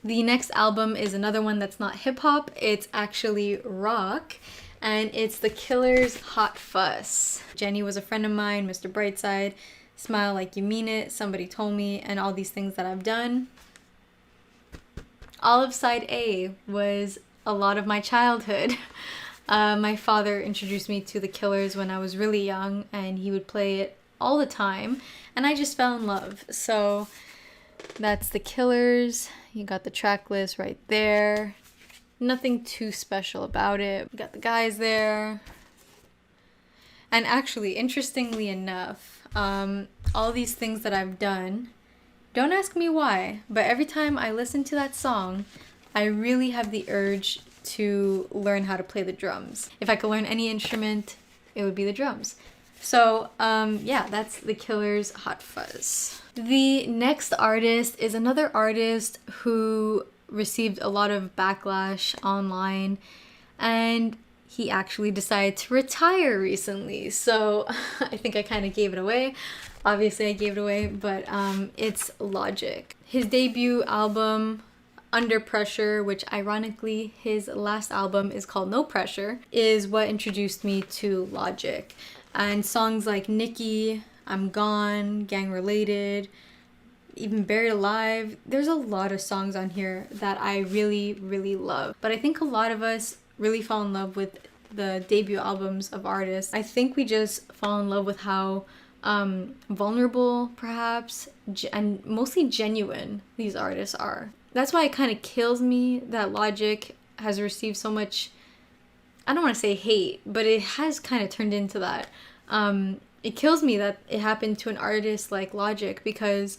The next album is another one that's not hip-hop, it's actually rock, and it's The Killer's Hot Fuss. Jenny was a friend of mine, Mr. Brightside, Smile Like You Mean It, Somebody Told Me, and all these things that I've done. All of side A was a lot of my childhood. My father introduced me to The Killers when I was really young, and he would play it all the time, and I just fell in love. So that's The Killers. You got the track list right there. Nothing too special about it. You got the guys there. And actually, interestingly enough, all these things that I've done, don't ask me why, but every time I listen to that song, I really have the urge to learn how to play the drums. If I could learn any instrument, it would be the drums. So, yeah, that's The Killer's Hot Fuzz. The next artist is another artist who received a lot of backlash online, and he actually decided to retire recently. So I think I kind of gave it away. Obviously I gave it away, but it's Logic. His debut album, Under Pressure, which ironically his last album is called No Pressure, is what introduced me to Logic. And songs like Nikki, I'm Gone, Gang Related, even Buried Alive, there's a lot of songs on here that I really, really love. But I think a lot of us really fall in love with the debut albums of artists. I think we just fall in love with how vulnerable, perhaps, and mostly genuine these artists are. That's why it kind of kills me that Logic has received so much, I don't want to say hate, but it has kind of turned into that. It kills me that it happened to an artist like Logic, because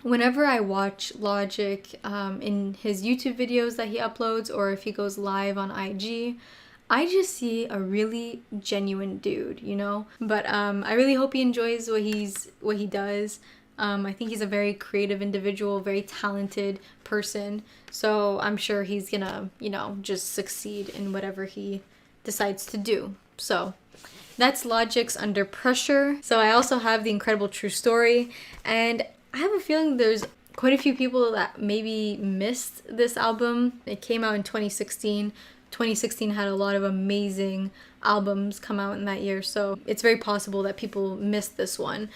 whenever I watch Logic in his YouTube videos that he uploads, or if he goes live on IG, I just see a really genuine dude, you know? But I really hope he enjoys what he does. I think he's a very creative individual, very talented person. So I'm sure he's gonna, you know, just succeed in whatever he decides to do. So that's Logic's Under Pressure. So I also have The Incredible True Story, and I have a feeling there's quite a few people that maybe missed this album. It came out in 2016. 2016 had a lot of amazing albums come out in that year, so it's very possible that people missed this one.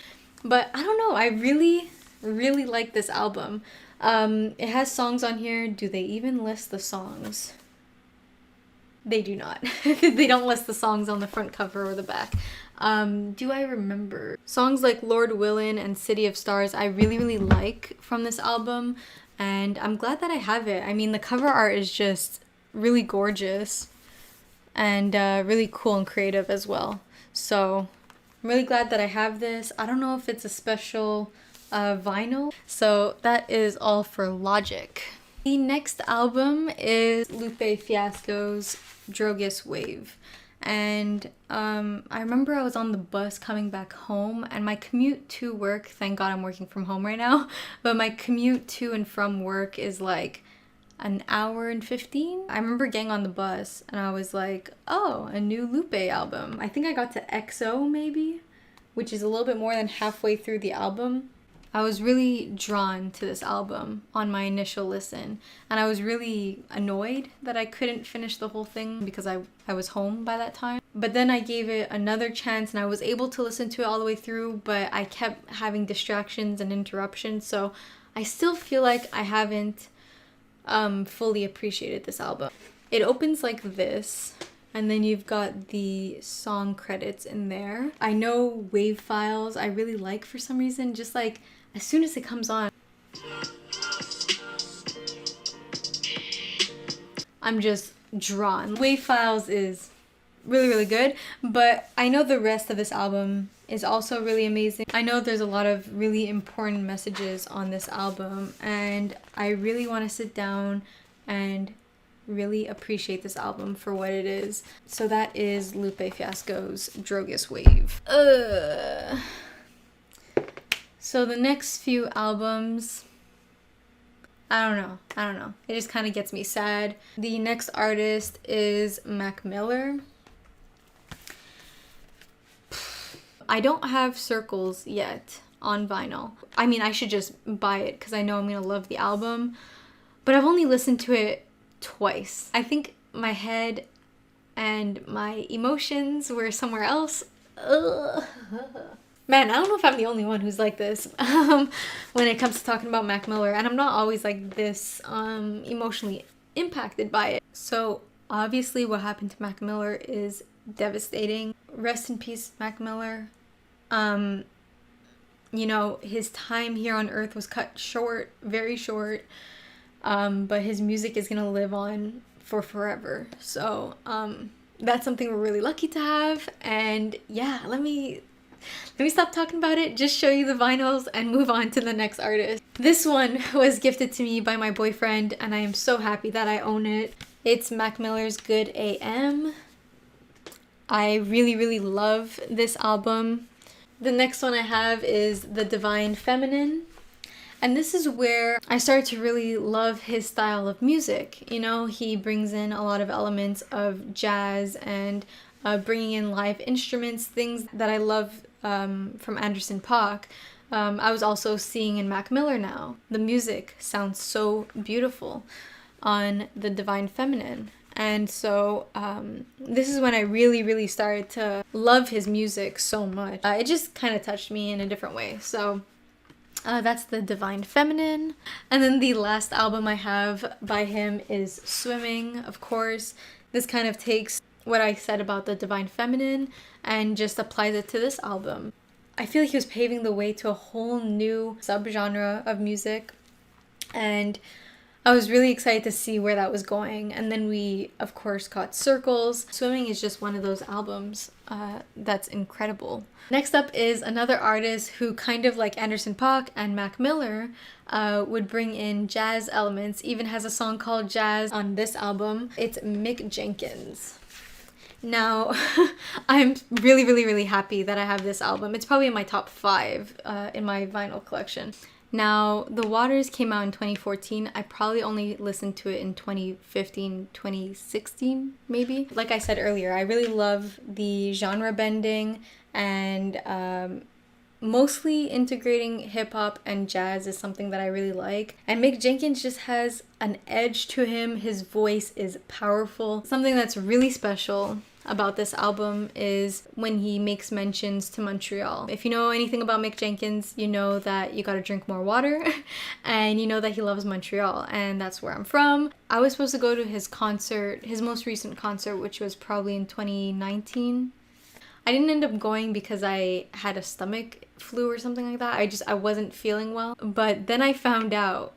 But I don't know, I really, really like this album. It has songs on here. Do they even list the songs? They do not. They don't list the songs on the front cover or the back. Do I remember? Songs like Lord Willin' and City of Stars I really, really like from this album, and I'm glad that I have it. I mean, the cover art is just really gorgeous and really cool and creative as well. So I'm really glad that I have this. I don't know if it's a special vinyl. So that is all for Logic. The next album is Lupe Fiasco's Drogas Wave. And I remember I was on the bus coming back home, and my commute to work, thank God I'm working from home right now, but my commute to and from work is like an hour and 15. I remember getting on the bus and I was like, oh, a new Lupe album. I think I got to XO maybe, which is a little bit more than halfway through the album. I was really drawn to this album on my initial listen, and I was really annoyed that I couldn't finish the whole thing because I was home by that time. But then I gave it another chance and I was able to listen to it all the way through, but I kept having distractions and interruptions, so I still feel like I haven't fully appreciated this album. It opens like this, and then you've got the song credits in there. I know Wave Files I really like for some reason, just like as soon as it comes on, I'm just drawn. Wave Files is really, really good, but I know the rest of this album is also really amazing. I know there's a lot of really important messages on this album, and I really want to sit down and really appreciate this album for what it is. So that is Lupe Fiasco's Drogas Wave. So the next few albums, I don't know. It just kind of gets me sad. The next artist is Mac Miller. I don't have Circles yet on vinyl. I mean, I should just buy it because I know I'm gonna love the album. but I've only listened to it twice. I think my head and my emotions were somewhere else. Ugh. Man, I don't know if I'm the only one who's like this when it comes to talking about Mac Miller, and I'm not always like this emotionally impacted by it. So obviously what happened to Mac Miller is devastating. Rest in peace, Mac Miller. You know, his time here on earth was cut short, very short, but his music is gonna live on for forever. So that's something we're really lucky to have. And yeah, let me stop talking about it, just show you the vinyls and move on to the next artist. This one was gifted to me by my boyfriend and I am so happy that I own it. It's Mac Miller's Good AM. I really, really love this album. The next one I have is The Divine Feminine. And this is where I started to really love his style of music. You know, he brings in a lot of elements of jazz and bringing in live instruments, things that I love from Anderson .Paak. I was also seeing in Mac Miller now. The music sounds so beautiful on The Divine Feminine. And so this is when I really, really started to love his music so much. It just kind of touched me in a different way. So that's The Divine Feminine. And then the last album I have by him is Swimming, of course. This kind of takes what I said about The Divine Feminine and just applies it to this album. I feel like he was paving the way to a whole new subgenre of music, and I was really excited to see where that was going. And then we, of course, got Circles. Swimming is just one of those albums that's incredible. Next up is another artist who, kind of like Anderson .Paak and Mac Miller, would bring in jazz elements, even has a song called Jazz on this album. It's Mick Jenkins. Now, I'm really, really, really happy that I have this album. It's probably in my top 5 in my vinyl collection. Now, The Waters came out in 2014. I probably only listened to it in 2015, 2016, maybe. Like I said earlier, I really love the genre bending, and mostly integrating hip-hop and jazz is something that I really like. And Mick Jenkins just has an edge to him. His voice is powerful. Something that's really special about this album is when he makes mentions to Montreal. If you know anything about Mick Jenkins, you know that you gotta drink more water, and you know that he loves Montreal, and that's where I'm from. I was supposed to go to his concert, his most recent concert, which was probably in 2019. I didn't end up going because I had a stomach flu or something like that. I wasn't feeling well. But then I found out,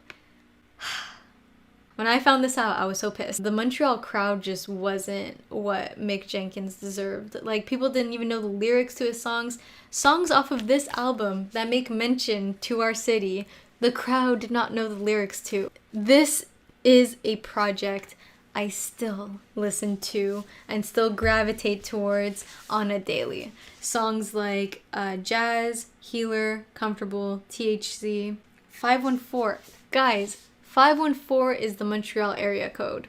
when I found this out, I was so pissed. The Montreal crowd just wasn't what Mick Jenkins deserved. Like, people didn't even know the lyrics to his songs. Songs off of this album that make mention to our city, the crowd did not know the lyrics to. This is a project I still listen to and still gravitate towards on a daily. Songs like Jazz, Healer, Comfortable, THC, 514. Guys, 514 is the Montreal area code.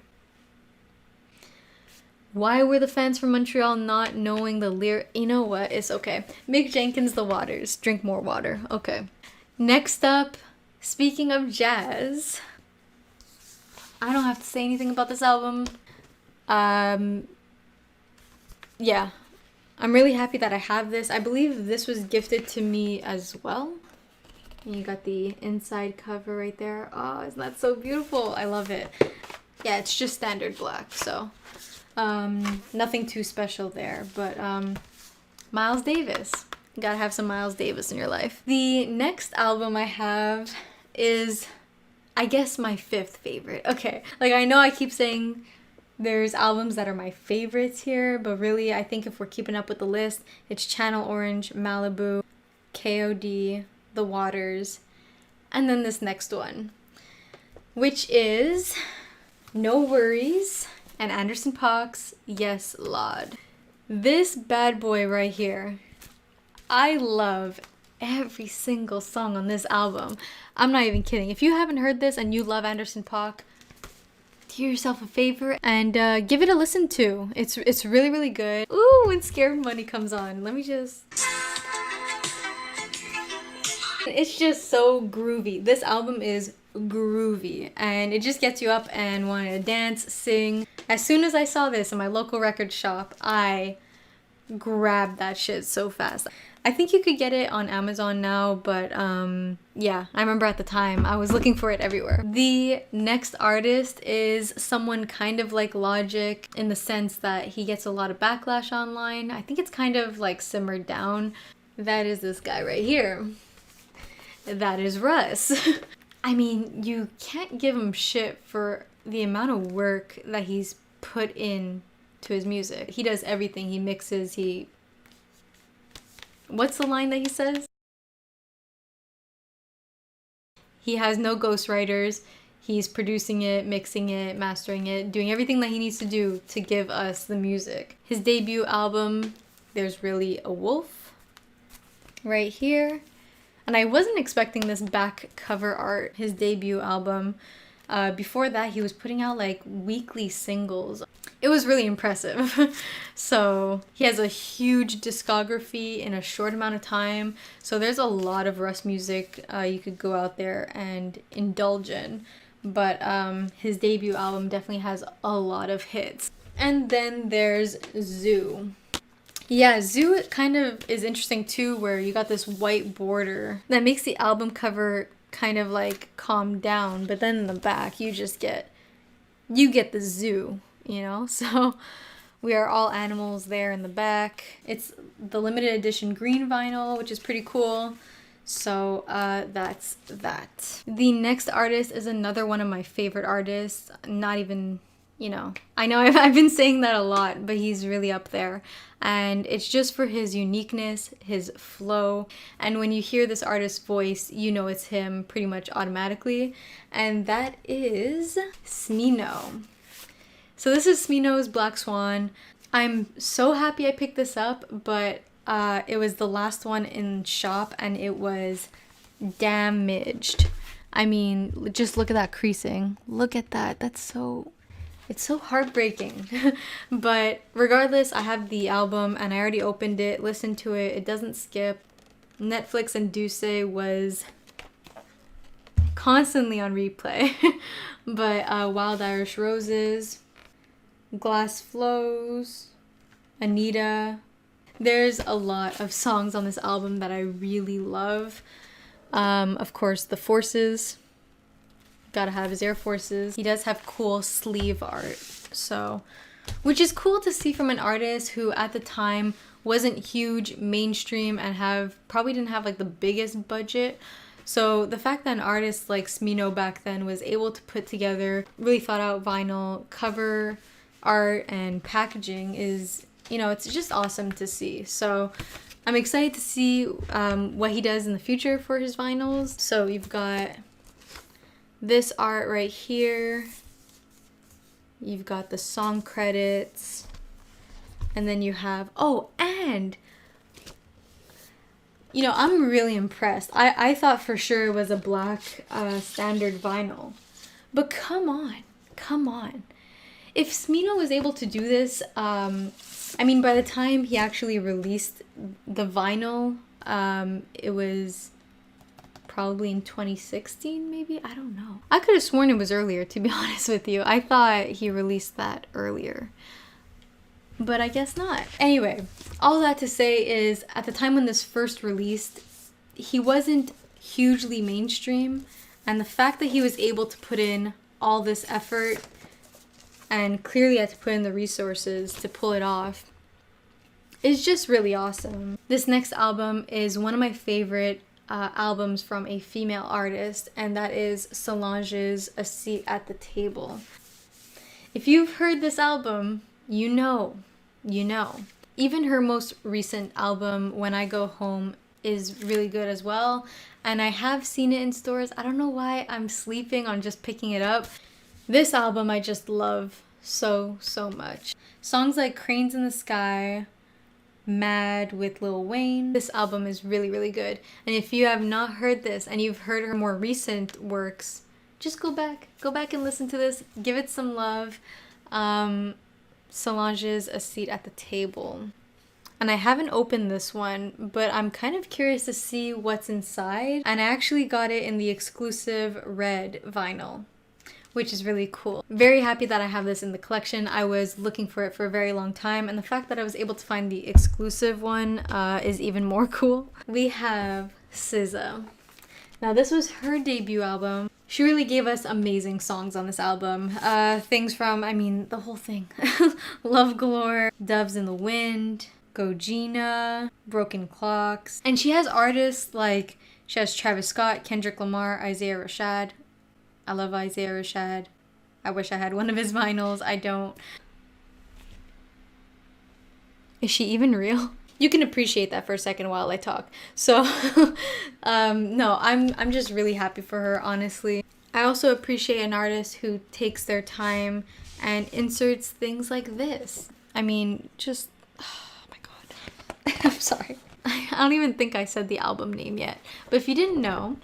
Why were the fans from Montreal not knowing the lyric? You know what? It's okay. Mick Jenkins, The Waters. Drink more water. Okay. Next up, speaking of jazz, I don't have to say anything about this album. Yeah. I'm really happy that I have this. I believe this was gifted to me as well. And you got the inside cover right there. Oh, isn't that so beautiful? I love it. Yeah, it's just standard black, so nothing too special there. But Miles Davis. You gotta have some Miles Davis in your life. The next album I have is, I guess, my 5th favorite. Okay, like, I know I keep saying there's albums that are my favorites here, but really I think if we're keeping up with the list, it's Channel Orange, Malibu, KOD, The Waters, and then this next one, which is No Worries and Anderson .Paak's Yes Lord. This bad boy right here, I love every single song on this album. I'm not even kidding. If you haven't heard this and you love Anderson .Paak, do yourself a favor and give it a listen to. It's really, really good. Ooh, when Scared Money comes on, let me just... It's just so groovy. This album is groovy and it just gets you up and wanting to dance, sing. As soon as I saw this in my local record shop, I grabbed that shit so fast. I think you could get it on Amazon now, but yeah, I remember at the time I was looking for it everywhere. The next artist is someone kind of like Logic in the sense that he gets a lot of backlash online. I think it's kind of like simmered down. That is this guy right here. That is Russ. I mean, you can't give him shit for the amount of work that he's put in to his music. He does everything. He mixes, what's the line that he says? He has no ghostwriters. He's producing it, mixing it, mastering it, doing everything that he needs to do to give us the music. His debut album, There's Really a Wolf, right here. And I wasn't expecting this back cover art, his debut album. Before that, he was putting out like weekly singles. It was really impressive. So he has a huge discography in a short amount of time. So there's a lot of Russ music you could go out there and indulge in. But his debut album definitely has a lot of hits. And then there's Zoo. Yeah, Zoo kind of is interesting too, where you got this white border that makes the album cover kind of like calm down, but then in the back you get the zoo, you know? So we are all animals there in the back. It's the limited edition green vinyl, which is pretty cool. So that's that. The next artist is another one of my favorite artists. Not even, you know, I know I've been saying that a lot, but he's really up there. And it's just for his uniqueness, his flow. And when you hear this artist's voice, you know it's him pretty much automatically. And that is Smino. So this is Smino's Black Swan. I'm so happy I picked this up, but it was the last one in shop and it was damaged. I mean, just look at that creasing. Look at that. It's so heartbreaking. But regardless, I have the album and I already opened it, listened to it. It doesn't skip. Netflix and Duce was constantly on replay. But Wild Irish Roses, Glass Flows, Anita. There's a lot of songs on this album that I really love. Of course, The Forces. Gotta have his Air Forces. He does have cool sleeve art, so, which is cool to see from an artist who at the time wasn't huge mainstream and probably didn't have like the biggest budget. So the fact that an artist like Smino back then was able to put together really thought out vinyl cover art and packaging is, you know, it's just awesome to see. So I'm excited to see what he does in the future for his vinyls. So you've got this art right here. You've got the song credits. And then you have, oh, and, you know, I'm really impressed. I thought for sure it was a black standard vinyl. But come on. If Smino was able to do this, I mean, by the time he actually released the vinyl, it was probably in 2016, maybe? I don't know. I could have sworn it was earlier, to be honest with you. I thought he released that earlier, but I guess not. Anyway, all that to say is, at the time when this first released, he wasn't hugely mainstream, and the fact that he was able to put in all this effort and clearly had to put in the resources to pull it off is just really awesome. This next album is one of my favorite albums from a female artist, and that is Solange's A Seat at the Table. If you've heard this album, you know. Even her most recent album, When I Go Home, is really good as well, and I have seen it in stores. I don't know why I'm sleeping on just picking it up. This album I just love so much. Songs like Cranes in the Sky, Mad with Lil Wayne. This album is really good. And if you have not heard this and you've heard her more recent works, just go back and listen to this. Give it some love. Solange's A Seat at the Table. And I haven't opened this one, but I'm kind of curious to see what's inside. And I actually got it in the exclusive red vinyl, which is really cool. Very happy that I have this in the collection. I was looking for it for a very long time, and the fact that I was able to find the exclusive one is even more cool. We have SZA. Now this was her debut album. She really gave us amazing songs on this album. Things from, I mean, the whole thing. Love Galore, Doves in the Wind, Go Gina, Broken Clocks. And she has artists like, she has Travis Scott, Kendrick Lamar, Isaiah Rashad. I love Isaiah Rashad. I wish I had one of his vinyls. I don't. Is she even real? You can appreciate that for a second while I talk. So, no, I'm just really happy for her, honestly. I also appreciate an artist who takes their time and inserts things like this. I mean, just, oh my God. I'm sorry. I don't even think I said the album name yet. But if you didn't know,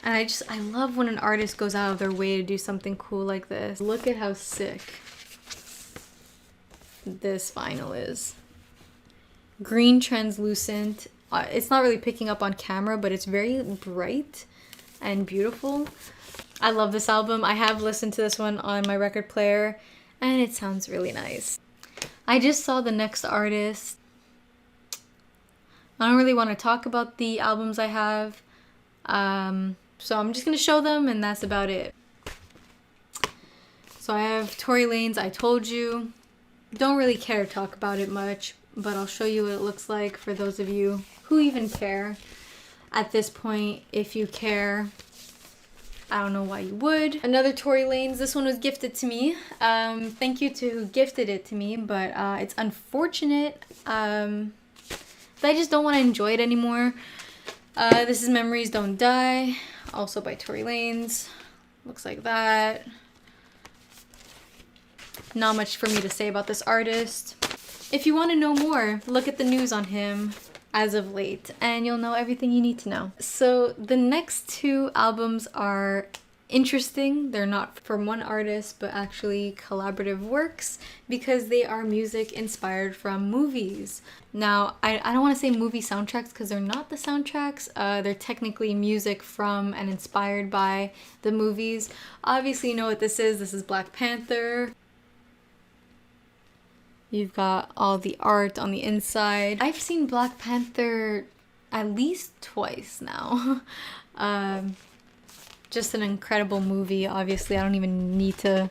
and I love when an artist goes out of their way to do something cool like this. Look at how sick this vinyl is. Green translucent. It's not really picking up on camera, but it's very bright and beautiful. I love this album. I have listened to this one on my record player, and it sounds really nice. I just saw the next artist. I don't really want to talk about the albums I have. So I'm just going to show them, and that's about it. So I have Tory Lanez, I Told You. Don't really care to talk about it much, but I'll show you what it looks like for those of you who even care. At this point, if you care, I don't know why you would. Another Tory Lanez. This one was gifted to me. Thank you to who gifted it to me, but it's unfortunate that I just don't want to enjoy it anymore. This is Memories Don't Die, also by Tory Lanez. Looks like that. Not much for me to say about this artist. If you want to know more, look at the news on him as of late, and you'll know everything you need to know. So the next two albums are interesting. They're not from one artist, but actually collaborative works, because they are music inspired from movies. Now, I don't want to say movie soundtracks because they're not the soundtracks. They're technically music from and inspired by the movies. Obviously, you know what this is. This is Black Panther. You've got all the art on the inside. I've seen Black Panther at least twice now. Just an incredible movie, obviously. I don't even need to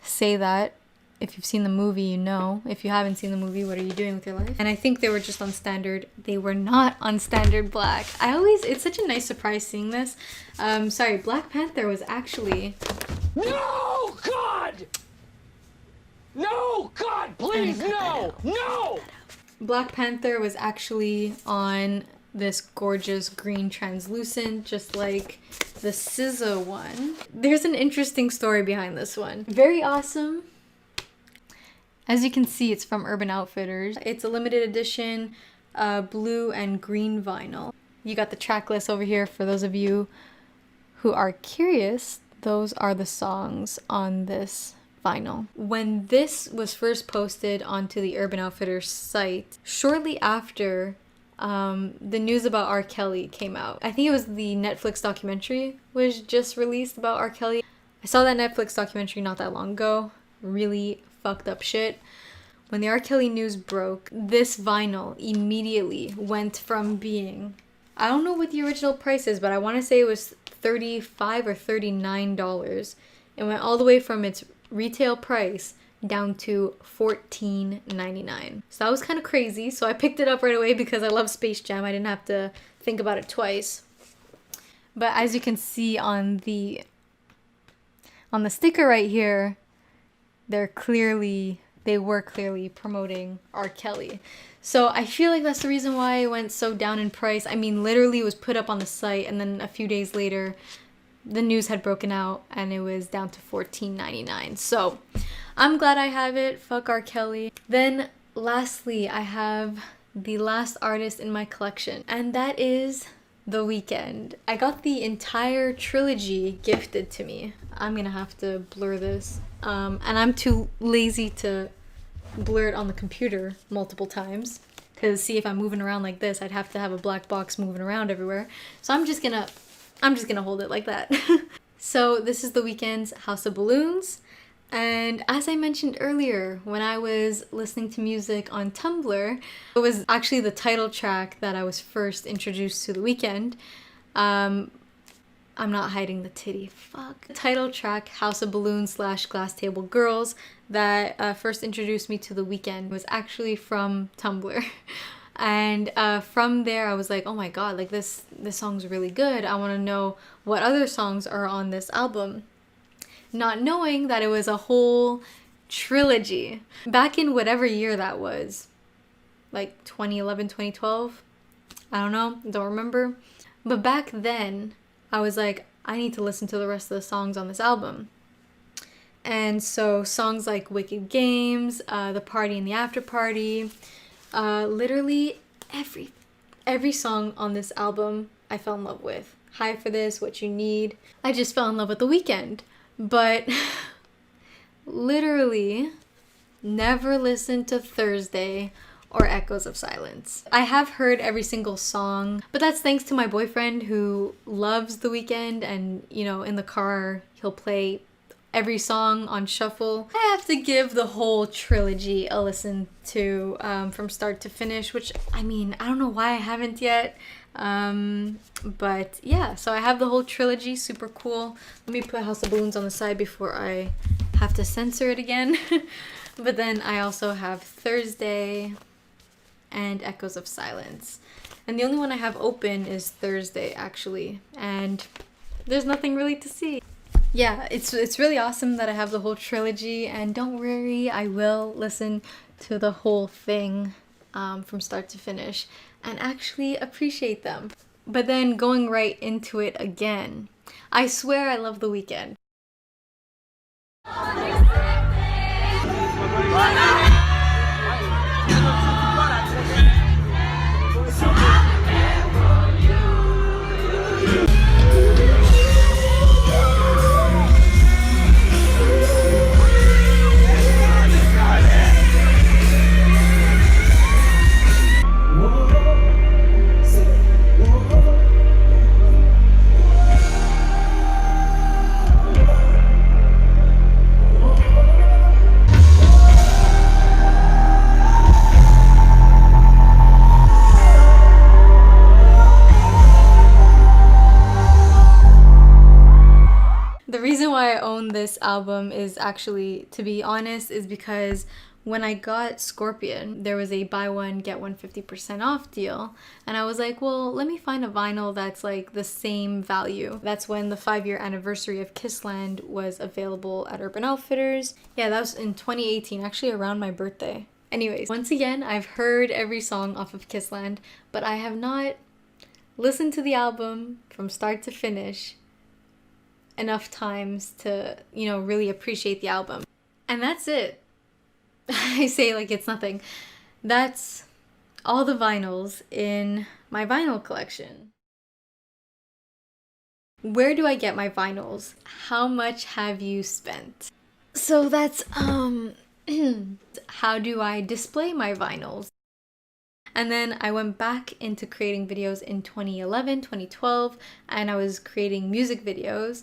say that. If you've seen the movie, you know. If you haven't seen the movie, what are you doing with your life? And I think they were just on standard. They were not on standard black. It's such a nice surprise seeing this. Sorry, Black Panther was actually... No, God! No, God, please, no! No! Black Panther was actually on this gorgeous green translucent, just like the SZA one. There's an interesting story behind this one. Very awesome. As you can see, it's from Urban Outfitters. It's a limited edition blue and green vinyl. You got the track list over here for those of you who are curious. Those are the songs on this vinyl. When this was first posted onto the Urban Outfitters site, shortly after the news about R. Kelly came out. I think it was the Netflix documentary was just released about R. Kelly. I saw that Netflix documentary not that long ago. Really fucked up shit. When the R. Kelly news broke, this vinyl immediately went from being, I don't know what the original price is, but I want to say it was $35 or $39. It went all the way from its retail price down to $14.99. So that was kind of crazy. So I picked it up right away because I love Space Jam. I didn't have to think about it twice. But as you can see on the sticker right here, they were clearly promoting R. Kelly. So I feel like that's the reason why it went so down in price. I mean, literally it was put up on the site, and then a few days later, the news had broken out and it was down to $14.99. So I'm glad I have it. Fuck R. Kelly. Then lastly, I have the last artist in my collection, and that is The Weeknd. I got the entire trilogy gifted to me. I'm gonna have to blur this. And I'm too lazy to blur it on the computer multiple times. Because see, if I'm moving around like this, I'd have to have a black box moving around everywhere. So I'm just gonna hold it like that. So this is The Weeknd's House of Balloons. And as I mentioned earlier, when I was listening to music on Tumblr, it was actually the title track that I was first introduced to The Weeknd. I'm not hiding the titty, fuck. The title track, House of Balloons / Glass Table Girls, that first introduced me to The Weeknd was actually from Tumblr. And from there I was like, oh my god, like this song's really good. I want to know what other songs are on this album. Not knowing that it was a whole trilogy. Back in whatever year that was, like 2011, 2012, I don't know, don't remember. But back then, I was like, I need to listen to the rest of the songs on this album. And so songs like Wicked Games, The Party and the After Party, literally every song on this album I fell in love with. High for This, What You Need. I just fell in love with The Weeknd. But literally never listened to Thursday or Echoes of Silence. I have heard every single song, but that's thanks to my boyfriend who loves The Weeknd, and you know, in the car he'll play every song on shuffle. I have to give the whole trilogy a listen to from start to finish, which I mean, I don't know why I haven't yet. But yeah, so I have the whole trilogy, super cool. Let me put House of Balloons on the side before I have to censor it again. But then I also have Thursday and Echoes of Silence. And the only one I have open is Thursday, actually. And there's nothing really to see. Yeah, it's really awesome that I have the whole trilogy, and don't worry, I will listen to the whole thing from start to finish and actually appreciate them. But then going right into it again, I swear I love The Weeknd. The reason why I own this album is actually, to be honest, is because when I got Scorpion, there was a buy one, get one 50% off deal. And I was like, well, let me find a vinyl that's like the same value. That's when the 5-year anniversary of Kissland was available at Urban Outfitters. Yeah, that was in 2018, actually around my birthday. Anyways, once again, I've heard every song off of Kissland, but I have not listened to the album from start to finish enough times to, you know, really appreciate the album. And that's it. I say like it's nothing. That's all the vinyls in my vinyl collection. Where do I get my vinyls? How much have you spent? So that's how do I display my vinyls? And then I went back into creating videos in 2011, 2012, and I was creating music videos.